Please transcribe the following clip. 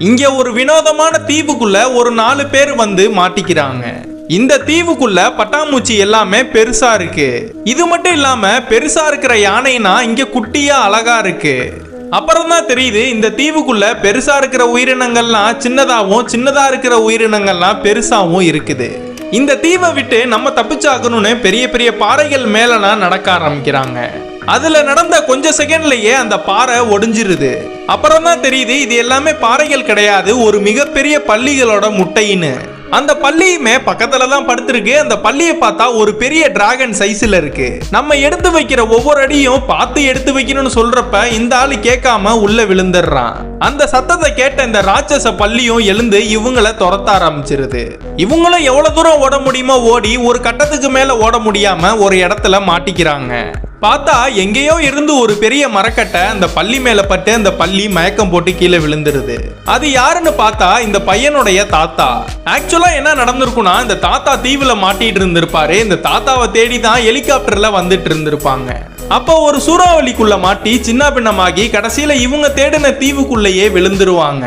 இங்க ஒரு வினோதமான தீவுக்குள்ள ஒரு 4 பேர் வந்து மாட்டிக்கிறாங்க. இந்த தீவுக்குள்ள பட்டாம்பூச்சி எல்லாமே பெருசா இருக்கு. இது மட்டும் இல்லாம பெருசா இருக்கிற யானைனா இங்க குட்டியா அழகா இருக்கு. அப்புறம் தான் தெரியுது இந்த தீவுக்குள்ள பெருசா இருக்கிற உயிரினங்கள்லாம் சின்னதாகவும் சின்னதா இருக்கிற உயிரினங்கள்லாம் பெருசாவும் இருக்குது. இந்த தீவை விட்டு நம்ம தப்பிச்சாகணும்னு பெரிய பெரிய பாறைகள் மேலலாம் நடக்க ஆரம்பிக்கிறாங்க. அதுல நடந்த கொஞ்ச செகண்ட்லயே அந்த பாறை ஒடிஞ்சிருது. அப்புறம் தான் தெரியுது இது எல்லாமே பாறைகள் கிடையாது, ஒரு மிகப்பெரிய பல்லிகளோட முட்டைன்னு. அந்த பல்லியுமே பக்கத்துல தான் படுத்திருக்கு. அந்த பல்லியை பார்த்தா ஒரு பெரிய டிராகன் சைஸ்ல இருக்கு. நம்ம எடுத்து வைக்கிற ஒவ்வொரு அடியும் பார்த்து எடுத்து வைக்கணும்னு சொல்றப்ப இந்த ஆளு கேட்காம உள்ள விழுந்துடுறான். அந்த சத்தத்தை கேட்ட இந்த ராட்சச பல்லியும் எழுந்து இவங்களை துரத்த ஆரம்பிச்சிருது. இவங்களும் எவ்வளவு தூரம் ஓட முடியுமோ ஓடி ஒரு கட்டத்துக்கு மேல ஓட முடியாம ஒரு இடத்துல மாட்டிக்கிறாங்க. பார்த்தா எங்கேயோ இருந்து ஒரு பெரிய மரக்கட்டை அந்த பள்ளி மேல பட்டு அந்த பள்ளி மயக்கம் போட்டு கீழே விழுந்துருது. அது யாருன்னு பார்த்தா இந்த பையனுடைய தாத்தா. ஆக்சுவலா என்ன நடந்திருக்குன்னா இந்த தாத்தா தீவுல மாட்டிட்டு இருந்திருப்பாரு. இந்த தாத்தாவை தேடி தான் ஹெலிகாப்டர்ல வந்துட்டு இருந்திருப்பாங்க. அப்போ ஒரு சூறாவளிக்குள்ள மாட்டி சின்ன பின்னமாகி கடைசியில இவங்க தேடின தீவுக்குள்ளேயே விழுந்துருவாங்க.